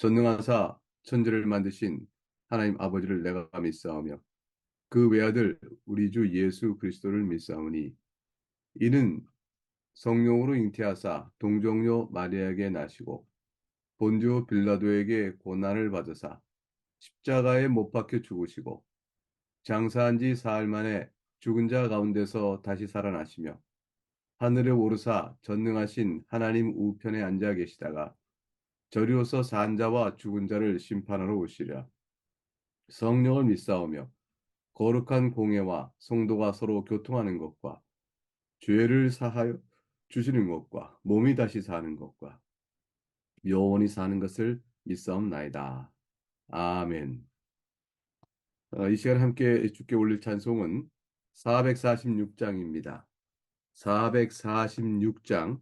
전능하사 천지를 만드신 하나님 아버지를 내가 믿사오며 그 외아들 우리 주 예수 그리스도를 믿사오니 이는 성령으로 잉태하사 동정녀 마리아에게 나시고 본디오 빌라도에게 고난을 받으사 십자가에 못 박혀 죽으시고 장사한 지 사흘 만에 죽은 자 가운데서 다시 살아나시며 하늘에 오르사 전능하신 하나님 우편에 앉아 계시다가 저리로서 산 자와 죽은 자를 심판하러 오시리라. 성령을 믿사오며 거룩한 공예와 성도가 서로 교통하는 것과 죄를 사하여 주시는 것과 몸이 다시 사는 것과 영원히 사는 것을 믿사옵나이다. 아멘. 이 시간 함께 주께 올릴 찬송은 446장입니다. 446장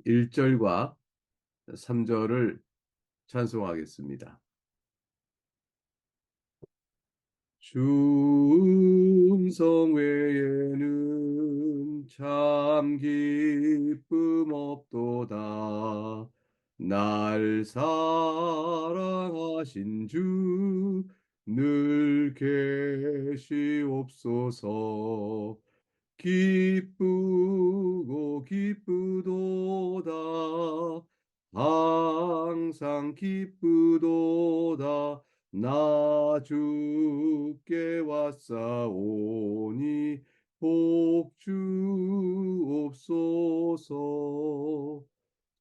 1절과 3절을 찬송하겠습니다. 충성 외에는 참 기쁨 없도다. 날 사랑하신 주 늘 계시옵소서. 기쁘고 기쁘도다. 항상 기쁘도다. 나 주께 왔사오니 복 주옵소서.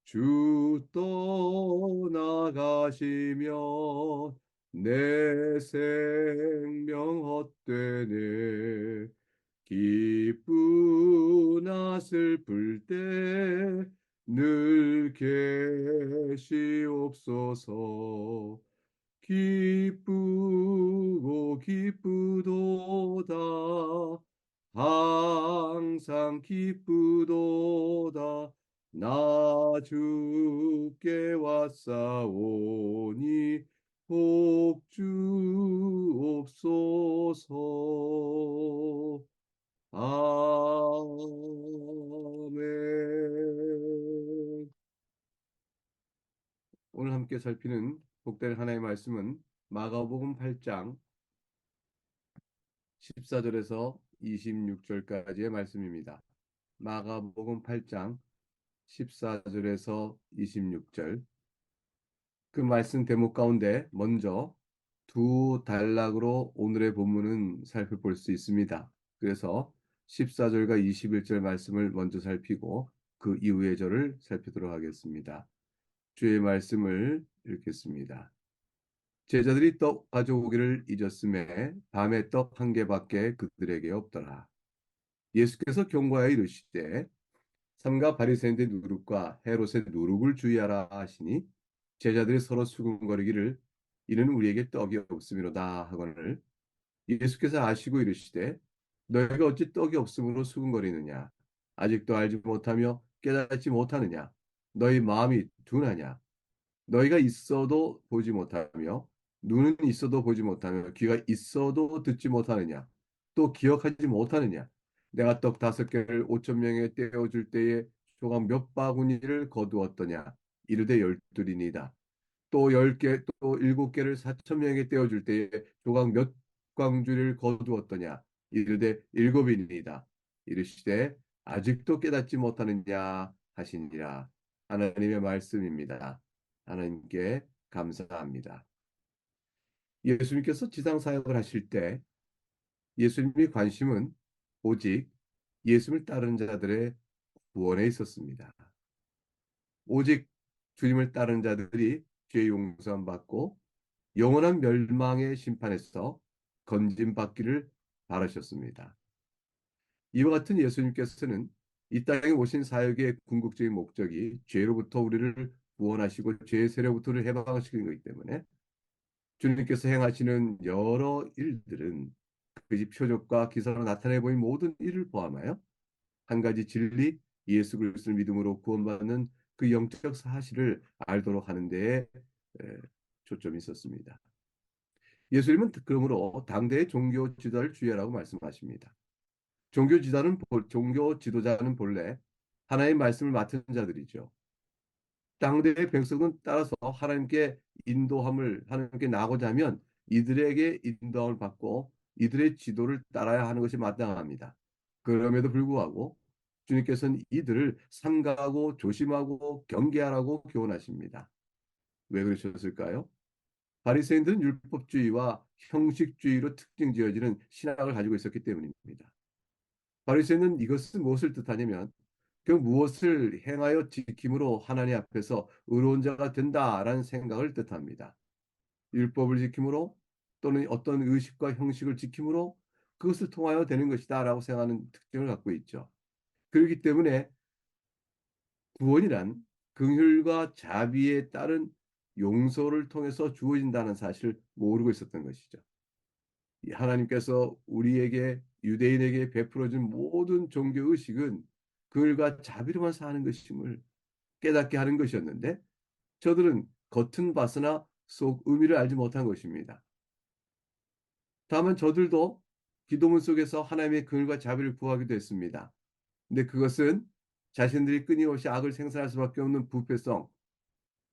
주 떠나가시면 내 생명 헛되네. 기쁘나 슬플 때 늘 계시옵소서. 기쁘고 기쁘도다. 항상 기쁘도다. 나 주께 왔사오니 복 주옵소서. 아멘. 오늘 함께 살피는 복될 하나의 말씀은 마가복음 8장 14절에서 26절까지의 말씀입니다. 마가복음 8장 14절에서 26절. 그 말씀 대목 가운데 먼저 두 단락으로 오늘의 본문은 살펴볼 수 있습니다. 그래서 14절과 21절 말씀을 먼저 살피고 그 이후의 절을 살피도록 하겠습니다. 주의 말씀을 읽겠습니다. 제자들이 떡 가져오기를 잊었음에 밤에 떡 한 개밖에 그들에게 없더라. 예수께서 경고하여 이르시되 삼가 바리새인의 누룩과 헤롯의 누룩을 주의하라 하시니 제자들이 서로 수군거리기를 이는 우리에게 떡이 없음이로다 하거늘 예수께서 아시고 이르시되 너희가 어찌 떡이 없음으로 수군거리느냐 아직도 알지 못하며 깨닫지 못하느냐 너희 마음이 둔하냐 너희가 있어도 보지 못하며 눈은 있어도 보지 못하며 귀가 있어도 듣지 못하느냐 또 기억하지 못하느냐 내가 떡 5개를 5천 명에 떼어줄 때에 조각 몇 바구니를 거두었더냐 이르되 12이니이다 또 10개 또 7개를 4천 명에게 떼어줄 때에 조각 몇 광주리를 거두었더냐 이르되 7이니이다 이르시되 아직도 깨닫지 못하느냐 하시니라. 하나님의 말씀입니다. 하나님께 감사합니다. 예수님께서 지상 사역을 하실 때 예수님의 관심은 오직 예수님을 따르는 자들의 구원에 있었습니다. 오직 주님을 따르는 자들이 죄 용서함 받고 영원한 멸망의 심판에서 건짐받기를 바라셨습니다. 이와 같은 예수님께서는 이 땅에 오신 사역의 궁극적인 목적이 죄로부터 우리를 구원하시고 죄의 세력부터를 해방시키는 것이기 때문에 주님께서 행하시는 여러 일들은 그 집 표적과 기사로 나타내 보인 모든 일을 포함하여 한 가지 진리, 예수 그리스도를 믿음으로 구원받는 그 영적 사실을 알도록 하는 데에 초점이 있었습니다. 예수님은 그러므로 당대의 종교 지도자를 주의하라고 말씀하십니다. 종교 지도자는 본래 하나의 말씀을 맡은 자들이죠. 당대의 백성은 따라서 하나님께 인도함을 하나님께 나고자 하면 이들에게 인도함을 받고 이들의 지도를 따라야 하는 것이 마땅합니다. 그럼에도 불구하고 주님께서는 이들을 삼가하고 조심하고 경계하라고 교훈하십니다. 왜 그러셨을까요? 바리새인들은 율법주의와 형식주의로 특징 지어지는 신학을 가지고 있었기 때문입니다. 바리새인은 이것은 무엇을 뜻하냐면 그 무엇을 행하여 지킴으로 하나님 앞에서 의로운 자가 된다라는 생각을 뜻합니다. 율법을 지킴으로 또는 어떤 의식과 형식을 지킴으로 그것을 통하여 되는 것이다라고 생각하는 특징을 갖고 있죠. 그렇기 때문에 구원이란 긍휼과 자비에 따른 용서를 통해서 주어진다는 사실을 모르고 있었던 것이죠. 하나님께서 우리에게 유대인에게 베풀어 준 모든 종교 의식은 긍휼과 자비로만 사는 것임을 깨닫게 하는 것이었는데 저들은 겉은 봤으나 속 의미를 알지 못한 것입니다. 다만 저들도 기도문 속에서 하나님의 긍휼과 자비를 구하기도 했습니다. 근데 그것은 자신들이 끊임없이 악을 생산할 수밖에 없는 부패성,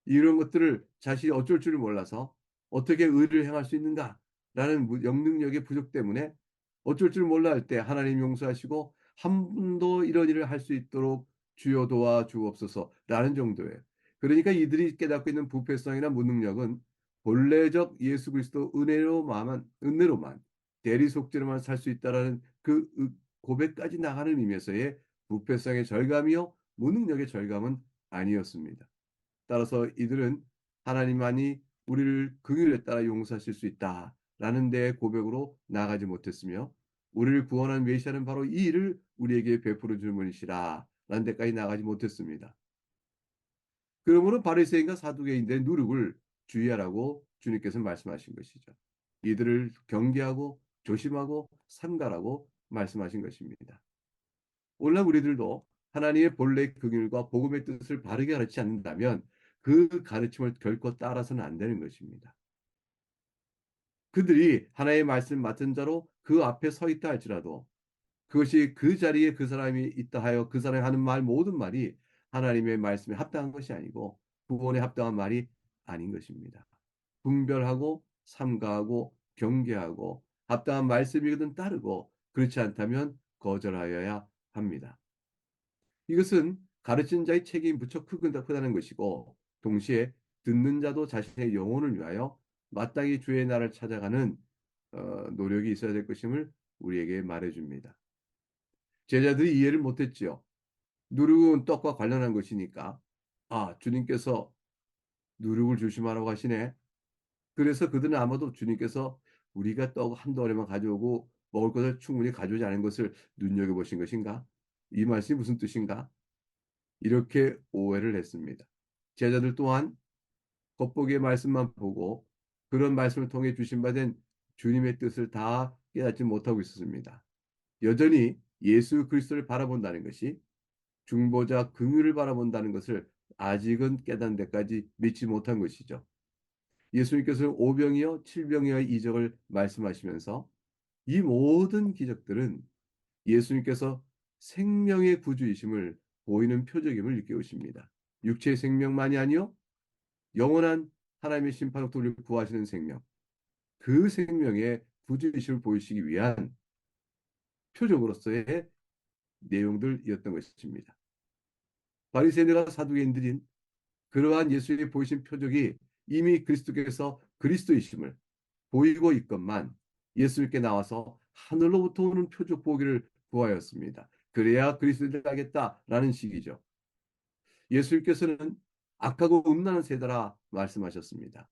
이런 것들을 자신이 어쩔 줄을 몰라서 어떻게 의를 행할 수 있는가라는 영능력의 부족 때문에 어쩔 줄 몰라 할 때 하나님 용서하시고 한 번도 이런 일을 할 수 있도록 주여 도와 주옵소서라는 정도예요. 그러니까 이들이 깨닫고 있는 부패성이나 무능력은 본래적 예수 그리스도 은혜로만 대리 속죄로만 살 수 있다라는 그 고백까지 나가는 의미에서의 부패성의 절감이요 무능력의 절감은 아니었습니다. 따라서 이들은 하나님만이 우리를 긍휼에 따라 용서하실 수 있다라는 데 고백으로 나가지 못했으며 우리를 구원한 메시아는 바로 이 일을 우리에게 베풀어 줄 분이시라 라는 데까지 나가지 못했습니다. 그러므로 바리새인과 사두개인들의 누룩을 주의하라고 주님께서 말씀하신 것이죠. 이들을 경계하고 조심하고 삼가라고 말씀하신 것입니다. 오늘날 우리들도 하나님의 본래 긍휼과 복음의 뜻을 바르게 가르치지 않는다면 그 가르침을 결코 따라서는 안 되는 것입니다. 그들이 하나님의 말씀을 맡은 자로 그 앞에 서 있다 할지라도 그것이 그 자리에 그 사람이 있다 하여 그 사람이 하는 말 모든 말이 하나님의 말씀에 합당한 것이 아니고 구원에 합당한 말이 아닌 것입니다. 분별하고 삼가하고 경계하고 합당한 말씀이거든 따르고 그렇지 않다면 거절하여야 합니다. 이것은 가르치는 자의 책임이 무척 크다는 것이고 동시에 듣는 자도 자신의 영혼을 위하여 마땅히 주의 나라를 찾아가는 노력이 있어야 될 것임을 우리에게 말해줍니다. 제자들이 이해를 못했지요. 누룩은 떡과 관련한 것이니까 주님께서 누룩을 조심하라고 하시네. 그래서 그들은 아마도 주님께서 우리가 떡 한 덩어리만 가져오고 먹을 것을 충분히 가져오지 않은 것을 눈여겨보신 것인가? 이 말씀이 무슨 뜻인가? 이렇게 오해를 했습니다. 제자들 또한 겉보기의 말씀만 보고 그런 말씀을 통해 주신 바된 주님의 뜻을 다 깨닫지 못하고 있었습니다. 여전히 예수 그리스도를 바라본다는 것이 중보자 긍휼을 바라본다는 것을 아직은 깨닫는 데까지 믿지 못한 것이죠. 예수님께서는 오병이어 칠병이어의 이적을 말씀하시면서 이 모든 기적들은 예수님께서 생명의 구주이심을 보이는 표적임을 일깨우십니다. 육체의 생명만이 아니요 영원한 하나님의 심판으로부터 우리를 구하시는 생명, 그 생명의 구주이심을 보이시기 위한 표적으로서의 내용들이었던 것입니다. 바리새인들과 사두개인들인 그러한 예수의 보이신 표적이 이미 그리스도께서 그리스도이심을 보이고 있건만 예수님께 나와서 하늘로부터 오는 표적 보기를 구하였습니다. 그래야 그리스도를 알겠다라는 식이죠. 예수님께서는 악하고 음란한 세대라 말씀하셨습니다.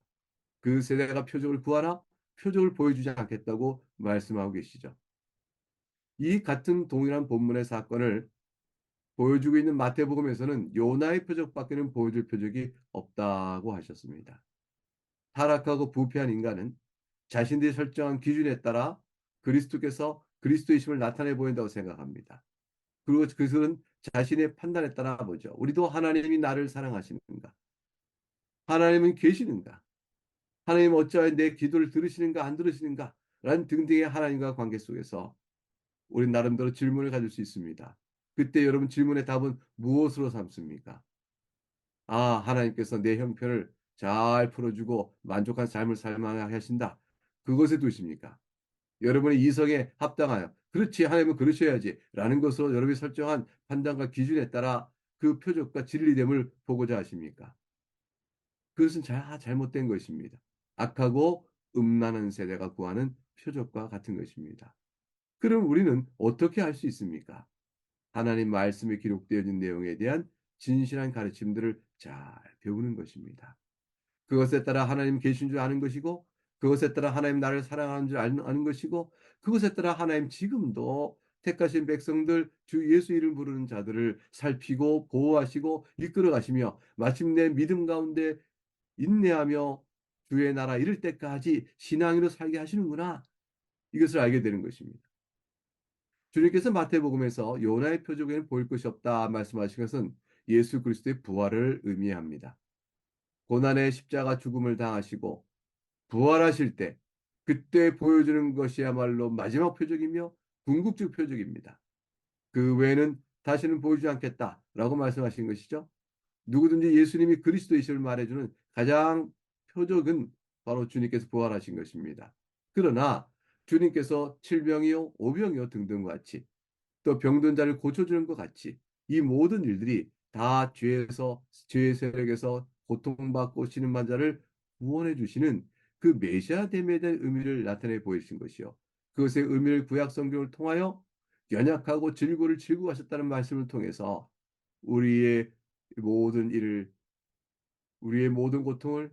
그 세대가 표적을 구하나 표적을 보여주지 않겠다고 말씀하고 계시죠. 이 같은 동일한 본문의 사건을 보여주고 있는 마태복음에서는 요나의 표적밖에는 보여줄 표적이 없다고 하셨습니다. 타락하고 부패한 인간은 자신들이 설정한 기준에 따라 그리스도께서 그리스도이심을 나타내 보인다고 생각합니다. 그리고 그것은 자신의 판단에 따라 보죠. 우리도 하나님이 나를 사랑하시는가? 하나님은 계시는가? 하나님 어찌하여 내 기도를 들으시는가 안 들으시는가? 라는 등등의 하나님과 관계 속에서 우리 나름대로 질문을 가질 수 있습니다. 그때 여러분 질문의 답은 무엇으로 삼습니까? 아, 하나님께서 내 형편을 잘 풀어주고 만족한 삶을 살게 하신다. 그것에 두십니까? 여러분의 이성에 합당하여 그렇지 하나님은 그러셔야지 라는 것으로 여러분이 설정한 판단과 기준에 따라 그 표적과 진리됨을 보고자 하십니까? 그것은 잘못된 것입니다. 악하고 음란한 세대가 구하는 표적과 같은 것입니다. 그럼 우리는 어떻게 할 수 있습니까? 하나님 말씀에 기록되어진 내용에 대한 진실한 가르침들을 잘 배우는 것입니다. 그것에 따라 하나님 계신 줄 아는 것이고, 그것에 따라 하나님 나를 사랑하는 줄 아는 것이고, 그것에 따라 하나님 지금도 택하신 백성들 주 예수 이름 부르는 자들을 살피고 보호하시고 이끌어 가시며 마침내 믿음 가운데 인내하며 주의 나라 이를 때까지 신앙으로 살게 하시는구나. 이것을 알게 되는 것입니다. 주님께서 마태복음에서 요나의 표적에는 보일 것이 없다 말씀하신 것은 예수 그리스도의 부활을 의미합니다. 고난의 십자가 죽음을 당하시고 부활하실 때 그때 보여주는 것이야말로 마지막 표적이며 궁극적 표적입니다. 그 외에는 다시는 보여주지 않겠다라고 말씀하신 것이죠. 누구든지 예수님이 그리스도이심을 말해주는 가장 표적은 바로 주님께서 부활하신 것입니다. 그러나 주님께서 질병이요, 오병이요 등등과 같이 또 병든 자를 고쳐주는 것 같이 이 모든 일들이 다 죄의 세력에서 고통받고 신음한 자를 구원해 주시는 그 메시아됨에 대한 의미를 나타내 보이신 것이요. 그것의 의미를 구약 성경을 통하여 연약하고 질고를 질고 가셨다는 말씀을 통해서 우리의 모든 일을 우리의 모든 고통을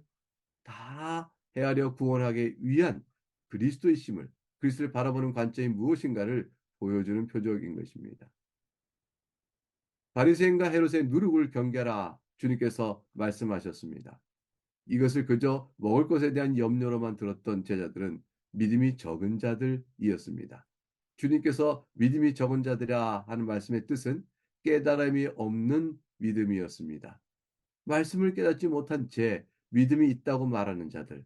다 헤아려 구원하기 위한 그리스도이심을 그리스도를 바라보는 관점이 무엇인가를 보여주는 표적인 것입니다. 바리새인과 헤롯의 누룩을 경계하라 주님께서 말씀하셨습니다. 이것을 그저 먹을 것에 대한 염려로만 들었던 제자들은 믿음이 적은 자들이었습니다. 주님께서 믿음이 적은 자들이라 하는 말씀의 뜻은 깨달음이 없는 믿음이었습니다. 말씀을 깨닫지 못한 채 믿음이 있다고 말하는 자들,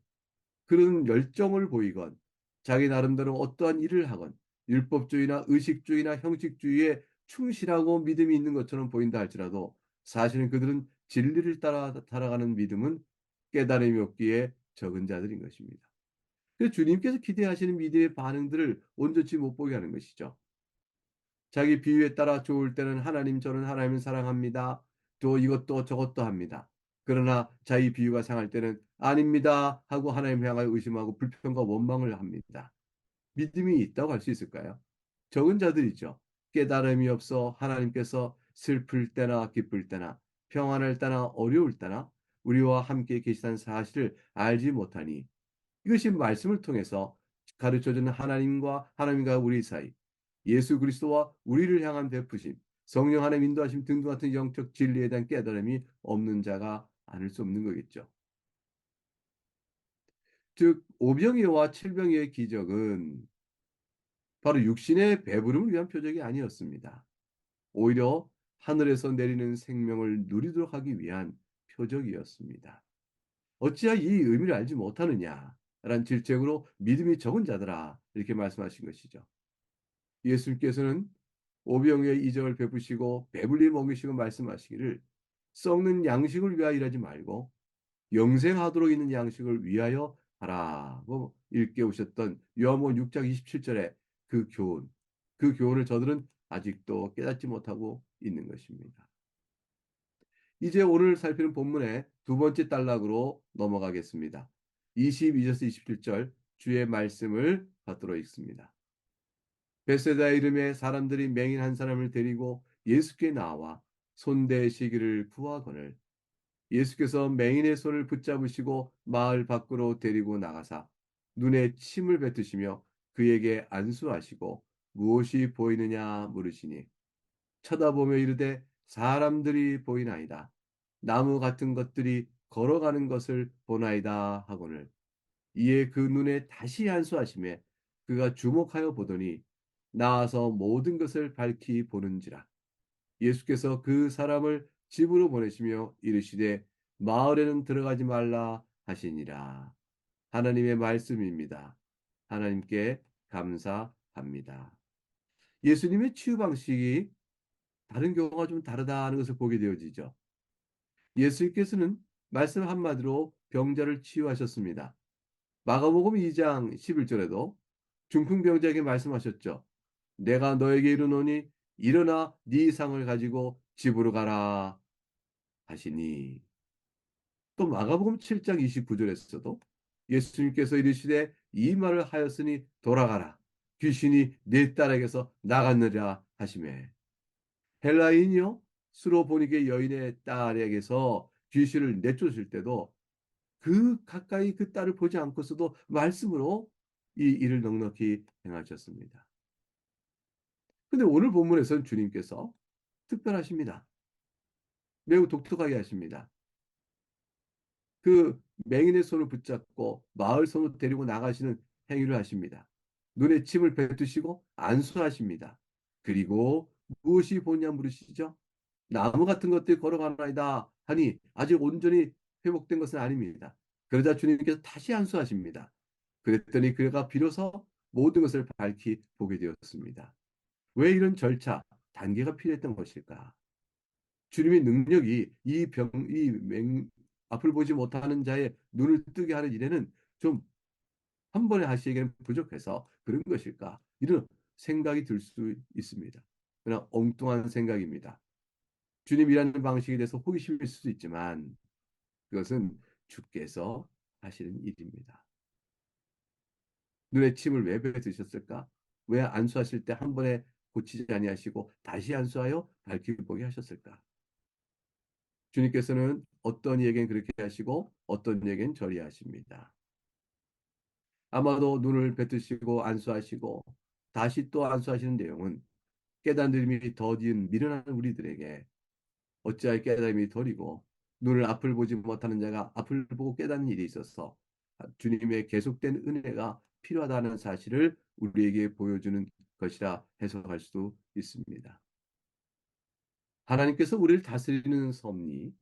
그런 열정을 보이건 자기 나름대로 어떠한 일을 하건 율법주의나 의식주의나 형식주의에 충실하고 믿음이 있는 것처럼 보인다 할지라도 사실은 그들은 진리를 따라 살아가는 믿음은 깨달음이 없기에 적은 자들인 것입니다. 그래서 주님께서 기대하시는 믿음의 반응들을 온전치 못 보게 하는 것이죠. 자기 비유에 따라 좋을 때는 하나님 저는 하나님을 사랑합니다. 또 이것도 저것도 합니다. 그러나 자기 비유가 상할 때는 아닙니다 하고 하나님 향하여 의심하고 불평과 원망을 합니다. 믿음이 있다고 할 수 있을까요? 적은 자들이죠. 깨달음이 없어 하나님께서 슬플 때나 기쁠 때나 평안할 때나 어려울 때나 우리와 함께 계시다는 사실을 알지 못하니 이것이 말씀을 통해서 가르쳐주는 하나님과 우리 사이, 예수 그리스도와 우리를 향한 베푸심, 성령 하나님 인도하심 등과 같은 영적 진리에 대한 깨달음이 없는 자가 아닐 수 없는 거겠죠. 즉 오병이어와 칠병이어의 기적은 바로 육신의 배부름을 위한 표적이 아니었습니다. 오히려 하늘에서 내리는 생명을 누리도록 하기 위한 표적이었습니다. 어찌하여 이 의미를 알지 못하느냐? 라는 질책으로 믿음이 적은 자들아 이렇게 말씀하신 것이죠. 예수님께서는 오병이의 이적을 베푸시고 배불리 먹이시고 말씀하시기를 썩는 양식을 위하여 일하지 말고 영생하도록 있는 양식을 위하여 하라고 일깨우셨던 요한복음 6장 27절의 그 교훈, 그 교훈을 저들은 아직도 깨닫지 못하고 있는 것입니다. 이제 오늘 살피는 본문의 두 번째 단락으로 넘어가겠습니다. 22절에서 27절 주의 말씀을 받들어 읽습니다. 베세다 이름의 사람들이 맹인 한 사람을 데리고 예수께 나와 손대시기를 구하거늘 예수께서 맹인의 손을 붙잡으시고 마을 밖으로 데리고 나가사 눈에 침을 뱉으시며 그에게 안수하시고 무엇이 보이느냐 물으시니 쳐다보며 이르되 사람들이 보이나이다. 나무 같은 것들이 걸어가는 것을 보나이다 하거늘 이에 그 눈에 다시 안수하심에 그가 주목하여 보더니 나와서 모든 것을 밝히 보는지라 예수께서 그 사람을 집으로 보내시며 이르시되 마을에는 들어가지 말라 하시니라. 하나님의 말씀입니다. 하나님께 감사합니다. 예수님의 치유 방식이 다른 경우가 좀 다르다는 것을 보게 되어지죠. 예수님께서는 말씀 한마디로 병자를 치유하셨습니다. 마가복음 2장 11절에도 중풍병자에게 말씀하셨죠. 내가 너에게 이르노니 일어나 네 상을 가지고 집으로 가라 하시니. 또 마가복음 7장 29절에서도 예수님께서 이르시되 이 말을 하였으니 돌아가라. 귀신이 네 딸에게서 나갔느라 하시매. 헬라인이요 수로보니게 여인의 딸에게서 귀신을 내쫓을 때도 그 가까이 그 딸을 보지 않고서도 말씀으로 이 일을 넉넉히 행하셨습니다. 근데 오늘 본문에서는 주님께서 특별하십니다. 매우 독특하게 하십니다. 그 맹인의 손을 붙잡고 마을 손으로 데리고 나가시는 행위를 하십니다. 눈에 침을 뱉으시고 안수하십니다. 그리고 무엇이 보냐 물으시죠? 나무 같은 것들이 걸어가나이다 하니 아직 온전히 회복된 것은 아닙니다. 그러자 주님께서 다시 안수하십니다. 그랬더니 그가 비로소 모든 것을 밝히 보게 되었습니다. 왜 이런 절차, 단계가 필요했던 것일까? 주님의 능력이 앞을 보지 못하는 자의 눈을 뜨게 하는 일에는 좀 한 번에 하시기에는 부족해서 그런 것일까? 이런 생각이 들 수 있습니다. 그러나 엉뚱한 생각입니다. 주님 일하는 방식에 대해서 호기심일 수도 있지만 그것은 주께서 하시는 일입니다. 눈에 침을 왜 뱉으셨을까? 왜 안수하실 때 한 번에 고치지 아니하시고 다시 안수하여 밝히 보게 하셨을까? 주님께서는 어떤 이에겐 그렇게 하시고 어떤 이에겐 저리 하십니다. 아마도 눈을 뱉으시고 안수하시고 다시 또 안수하시는 내용은 깨달음이 더딘 미련한 우리들에게 어찌하여 깨달음이 더디고 눈을 앞을 보지 못하는 자가 앞을 보고 깨닫는 일이 있어서 주님의 계속된 은혜가 필요하다는 사실을 우리에게 보여주는 것이라 해석할 수도 있습니다. 하나님께서 우리를 다스리는 섭리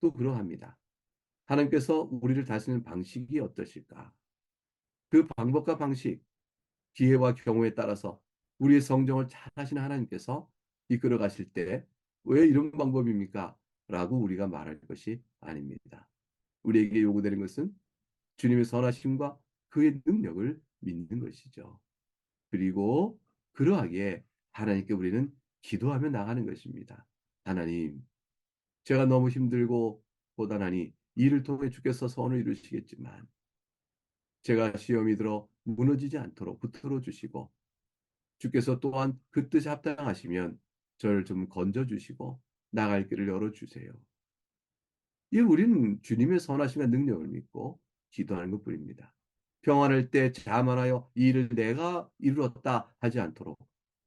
또 그러합니다. 하나님께서 우리를 다스리는 방식이 어떠실까? 그 방법과 방식, 기회와 경우에 따라서 우리의 성정을 잘 하시는 하나님께서 이끌어 가실 때 왜 이런 방법입니까? 라고 우리가 말할 것이 아닙니다. 우리에게 요구되는 것은 주님의 선하심과 그의 능력을 믿는 것이죠. 그리고 그러하기에 하나님께 우리는 기도하며 나가는 것입니다. 하나님, 제가 너무 힘들고 고단하니 이를 통해 주께서 선을 이루시겠지만 제가 시험이 들어 무너지지 않도록 붙들어 주시고 주께서 또한 그 뜻에 합당하시면 저를 좀 건져 주시고 나갈 길을 열어 주세요. 이 우리는 주님의 선하심과 능력을 믿고 기도하는 것뿐입니다. 평안할 때 자만하여 이 일을 내가 이루었다 하지 않도록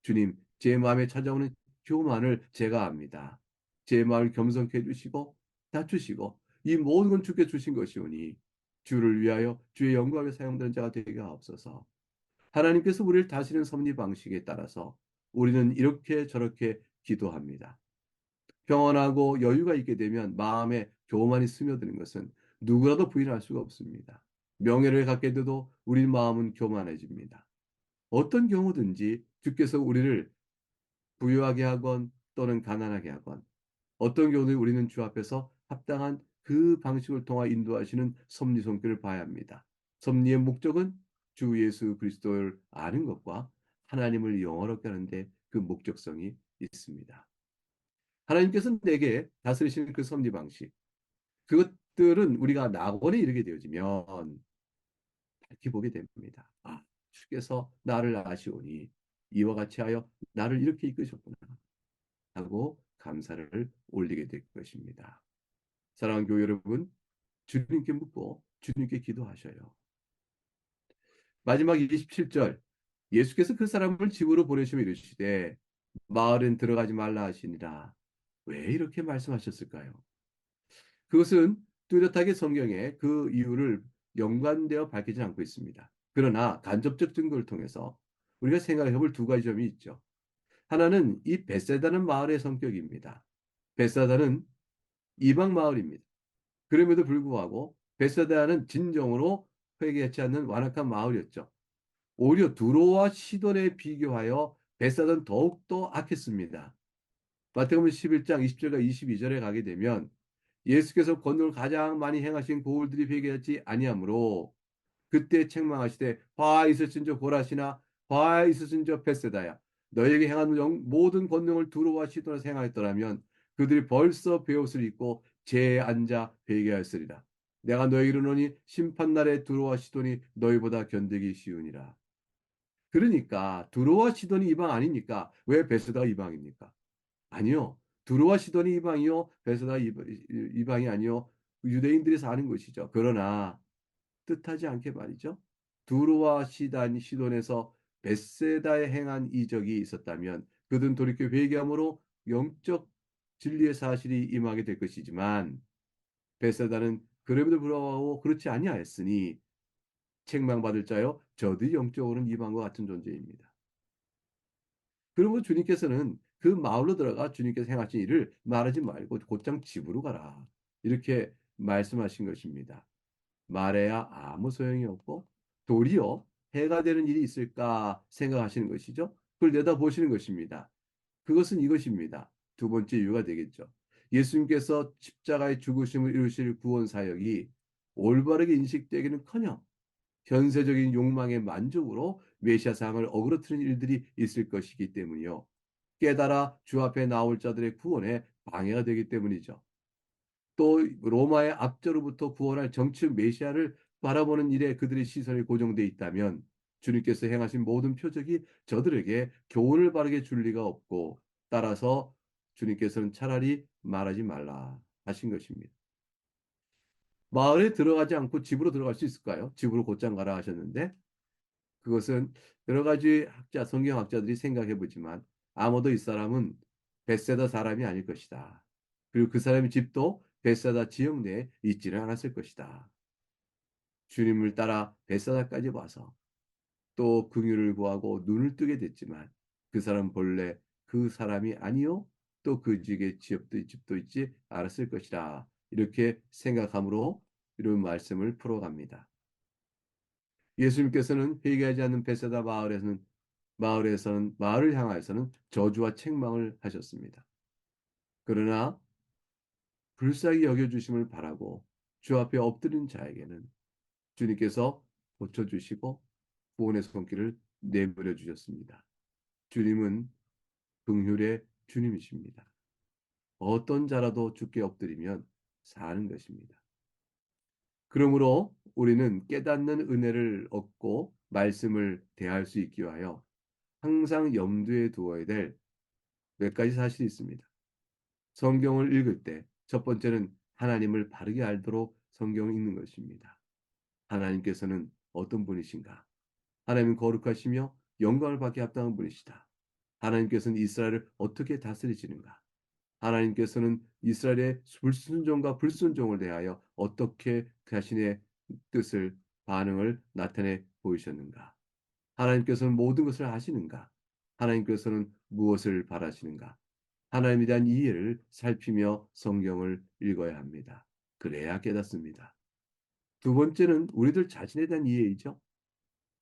주님 제 마음에 찾아오는 교만을 제가 압니다. 제 마음을 겸손케 해주시고 낮추시고 이 모든 건 주께 주신 것이오니 주를 위하여 주의 영광에 사용되는 자가 되게 하옵소서. 하나님께서 우리를 다스리는 섭리 방식에 따라서 우리는 이렇게 저렇게 기도합니다. 평안하고 여유가 있게 되면 마음에 교만이 스며드는 것은 누구라도 부인할 수가 없습니다. 명예를 갖게 돼도 우리 마음은 교만해집니다. 어떤 경우든지 주께서 우리를 부유하게 하건 또는 가난하게 하건 어떤 경우든 우리는 주 앞에서 합당한 그 방식을 통하 인도하시는 섭리 손길을 봐야 합니다. 섭리의 목적은 주 예수 그리스도를 아는 것과 하나님을 영원롭게 하는데 그 목적성이 있습니다. 하나님께서 내게 다스리시는 그 섭리 방식, 그것들은 우리가 낙원에 이르게 되어지면 밝히 보게 됩니다. 아, 주께서 나를 아시오니 이와 같이 하여 나를 이렇게 이끄셨구나 하고 감사를 올리게 될 것입니다. 사랑하는 교회 여러분, 주님께 묻고 주님께 기도하셔요. 마지막 27절, 예수께서 그 사람을 집으로 보내시며 이르시되 마을엔 들어가지 말라 하시니라. 왜 이렇게 말씀하셨을까요? 그것은 뚜렷하게 성경에 그 이유를 연관되어 밝히지 않고 있습니다. 그러나 간접적 증거를 통해서 우리가 생각해 볼 두 가지 점이 있죠. 하나는 이 벳세다는 마을의 성격입니다. 벳세다는 이방 마을입니다. 그럼에도 불구하고 벳세다는 진정으로 회개하지 않는 완악한 마을이었죠. 오히려 두로와 시돈에 비교하여 벳세다는 더욱더 악했습니다. 마태복음 11장 20절과 22절에 가게 되면 예수께서 권능을 가장 많이 행하신 고울들이 회개하지 아니하므로 그때 책망하시되 화 있으신저 고라시나 화 있으신저 벳세다야 너에게 행한 모든 권능을 두루와 시도나 행하였더라면 그들이 벌써 베옷을 입고 재에 앉아 회개하였으리라. 내가 너에게 이르노니 심판날에 두루와 시돈이 너희보다 견디기 쉬우니라. 그러니까 두루와 시돈이 이방 아닙니까? 왜 베세다가 이방입니까? 아니요. 두루와 시돈이 이방이요. 베세다가 이방이 아니요. 유대인들이 사는 것이죠. 그러나 뜻하지 않게 말이죠. 두루와 시돈에서 벳세다에 행한 이적이 있었다면 그들은 돌이켜 회개함으로 영적 진리의 사실이 임하게 될 것이지만 벳세다는 그럼에도 불구하고 그렇지 아니하였으니 책망받을 자요 저들이 영적으로는 이방과 같은 존재입니다. 그러면 주님께서는 그 마을로 들어가 주님께서 행하신 일을 말하지 말고 곧장 집으로 가라. 이렇게 말씀하신 것입니다. 말해야 아무 소용이 없고 도리어 해가 되는 일이 있을까 생각하시는 것이죠. 그걸 내다보시는 것입니다. 그것은 이것입니다. 두 번째 이유가 되겠죠. 예수님께서 십자가의 죽으심을 이루실 구원 사역이 올바르게 인식되기는커녕 현세적인 욕망의 만족으로 메시아 상을 어그러뜨리는 일들이 있을 것이기 때문이요. 깨달아 주 앞에 나올 자들의 구원에 방해가 되기 때문이죠. 또 로마의 압제로부터 구원할 정치 메시아를 바라보는 일에 그들의 시선이 고정돼 있다면 주님께서 행하신 모든 표적이 저들에게 교훈을 바르게 줄 리가 없고 따라서 주님께서는 차라리 말하지 말라 하신 것입니다. 마을에 들어가지 않고 집으로 들어갈 수 있을까요? 집으로 곧장 가라 하셨는데 그것은 여러 가지 성경학자들이 생각해 보지만 아무도 이 사람은 벳세다 사람이 아닐 것이다. 그리고 그 사람의 집도 벳세다 지역 내에 있지는 않았을 것이다. 주님을 따라 벳세다까지 와서 또 긍휼을 구하고 눈을 뜨게 됐지만 그 사람 본래 그 사람이 아니요 또 그 지역에 집도 있지 않았을 것이다. 이렇게 생각함으로 이런 말씀을 풀어갑니다. 예수님께서는 회개하지 않는 벳세다 마을에서는 마을을 향하여서는 저주와 책망을 하셨습니다. 그러나 불쌍히 여겨주심을 바라고 주 앞에 엎드린 자에게는 주님께서 고쳐주시고 구원의 손길을 내버려 주셨습니다. 주님은 긍휼의 주님이십니다. 어떤 자라도 주께 엎드리면 사는 것입니다. 그러므로 우리는 깨닫는 은혜를 얻고 말씀을 대할 수 있기 위하여 항상 염두에 두어야 될 몇 가지 사실이 있습니다. 성경을 읽을 때 첫 번째는 하나님을 바르게 알도록 성경을 읽는 것입니다. 하나님께서는 어떤 분이신가? 하나님은 거룩하시며 영광을 받게 합당한 분이시다. 하나님께서는 이스라엘을 어떻게 다스리시는가? 하나님께서는 이스라엘의 불순종과 불순종을 대하여 어떻게 자신의 뜻을 반응을 나타내 보이셨는가? 하나님께서는 모든 것을 아시는가? 하나님께서는 무엇을 바라시는가? 하나님에 대한 이해를 살피며 성경을 읽어야 합니다. 그래야 깨닫습니다. 두 번째는 우리들 자신에 대한 이해이죠.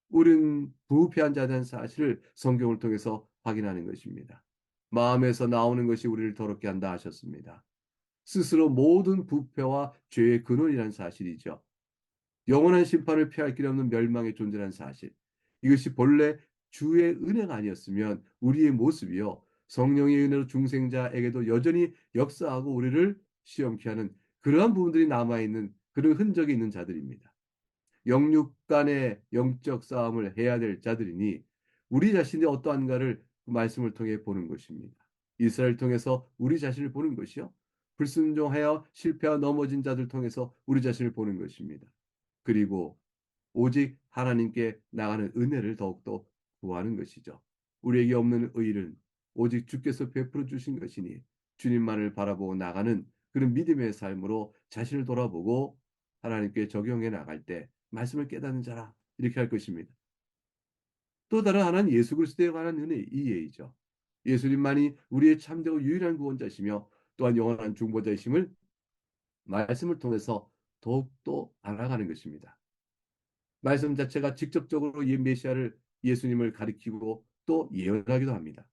우리는 부패한 자에 대한 사실을 성경을 통해서 확인하는 것입니다. 마음에서 나오는 것이 우리를 더럽게 한다 하셨습니다. 스스로 모든 부패와 죄의 근원이라는 사실이죠. 영원한 심판을 피할 길 없는 멸망의 존재라는 사실. 이것이 본래 주의 은혜가 아니었으면 우리의 모습이요. 성령의 은혜로 중생자에게도 여전히 역사하고 우리를 시험케 하는 그러한 부분들이 남아있는 그런 흔적이 있는 자들입니다. 영육 간의 영적 싸움을 해야 될 자들이니 우리 자신의 어떠한가를 그 말씀을 통해 보는 것입니다. 이스라엘 통해서 우리 자신을 보는 것이요. 불순종하여 실패하여 넘어진 자들 통해서 우리 자신을 보는 것입니다. 그리고 오직 하나님께 나가는 은혜를 더욱더 구하는 것이죠. 우리에게 없는 의는 오직 주께서 베풀어 주신 것이니 주님만을 바라보고 나가는 그런 믿음의 삶으로 자신을 돌아보고 하나님께 적용해 나갈 때 말씀을 깨닫는 자라 이렇게 할 것입니다. 또 다른 하나는 예수 그리스도에 관한 은혜 이해이죠. 예수님만이 우리의 참되고 유일한 구원자시며 또한 영원한 중보자이심을 말씀을 통해서 더욱더 알아가는 것입니다. 말씀 자체가 직접적으로 메시아를 예수님을 가리키고 또 예언하기도 합니다.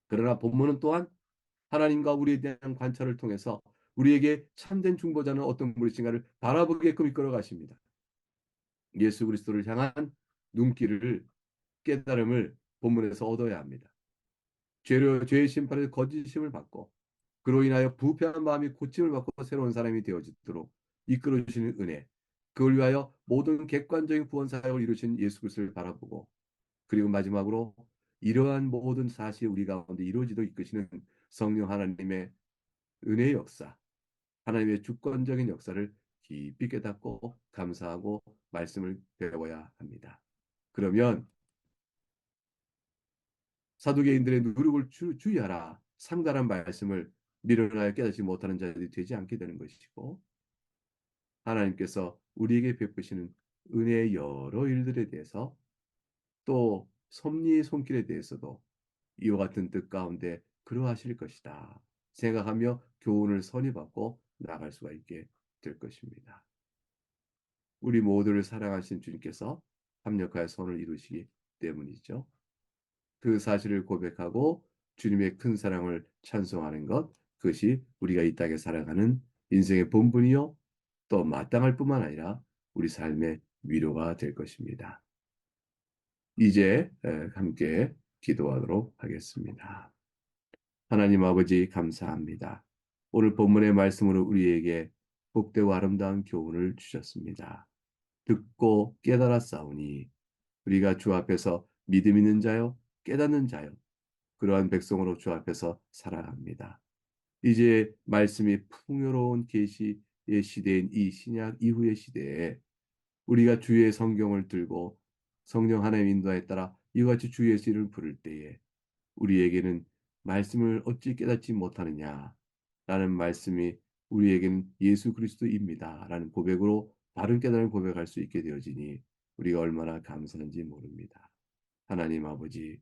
그러나 본문은 또한 하나님과 우리에 대한 관찰을 통해서 우리에게 참된 중보자는 어떤 분이신가를 바라보게끔 이끌어 가십니다. 예수 그리스도를 향한 눈길을 깨달음을 본문에서 얻어야 합니다. 죄의 심판에서 거짓심을 받고 그로 인하여 부패한 마음이 고침을 받고 새로운 사람이 되어지도록 이끌어 주시는 은혜. 그걸 위하여 모든 객관적인 구원 사역을 이루신 예수 그리스도를 바라보고 그리고 마지막으로 이러한 모든 사실이 우리 가운데 이루어지도록 이끄시는 성령 하나님의 은혜의 역사, 하나님의 주권적인 역사를 깊이 깨닫고 감사하고 말씀을 배워야 합니다. 그러면 사두개인들의 누룩을 주의하라. 상달한 말씀을 미련하여 깨닫지 못하는 자들이 되지 않게 되는 것이고 하나님께서 우리에게 베푸시는 은혜의 여러 일들에 대해서 또 섭리의 손길에 대해서도 이와 같은 뜻 가운데 그러하실 것이다. 생각하며 교훈을 선입받고 나갈 수가 있게 될 것입니다. 우리 모두를 사랑하신 주님께서 합력하여 선을 이루시기 때문이죠. 그 사실을 고백하고 주님의 큰 사랑을 찬송하는 것, 그것이 우리가 이 땅에 살아가는 인생의 본분이요, 또 마땅할 뿐만 아니라 우리 삶의 위로가 될 것입니다. 이제 함께 기도하도록 하겠습니다. 하나님 아버지 감사합니다. 오늘 본문의 말씀으로 우리에게 복되고 아름다운 교훈을 주셨습니다. 듣고 깨달았사오니 우리가 주 앞에서 믿음 있는 자요, 깨닫는 자요, 그러한 백성으로 주 앞에서 살아갑니다. 이제 말씀이 풍요로운 계시의 시대인 이 신약 이후의 시대에 우리가 주의 성경을 들고 성령 하나님 인도에 따라 이와 같이 주의 예수를 부를 때에 우리에게는 말씀을 어찌 깨닫지 못하느냐 라는 말씀이 우리에게는 예수 그리스도입니다 라는 고백으로 바른 깨달음을 고백할 수 있게 되어지니 우리가 얼마나 감사한지 모릅니다. 하나님 아버지,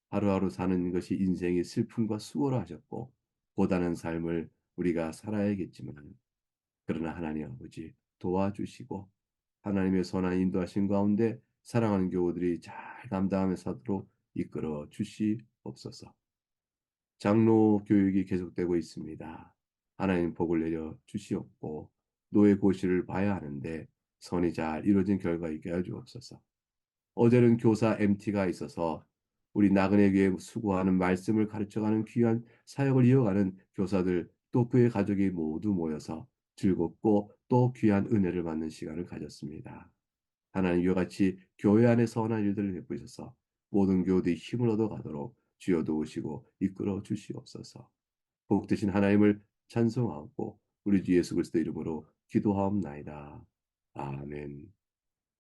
하루하루 사는 것이 인생의 슬픔과 수고로 하셨고 고단한 삶을 우리가 살아야겠지만 그러나 하나님 아버지 도와주시고 하나님의 선한 인도하신 가운데 사랑하는 교우들이 잘 감당하며 사도록 이끌어 주시옵소서. 장로 교육이 계속되고 있습니다. 하나님 복을 내려 주시옵고 노예 고시를 봐야 하는데 선이 잘 이루어진 결과 있게 해 주옵소서. 어제는 교사 MT가 있어서 우리 나그네 교회 수고하는 말씀을 가르쳐가는 귀한 사역을 이어가는 교사들 또 그의 가족이 모두 모여서 즐겁고 또 귀한 은혜를 받는 시간을 가졌습니다. 하나님 이와 같이 교회 안에 선한 일들을 베푸셔서 모든 교우들이 힘을 얻어가도록 주여 도우시고 이끌어 주시옵소서. 복 되신 하나님을 찬송하고 우리 주 예수 그리스도 이름으로 기도하옵나이다. 아멘.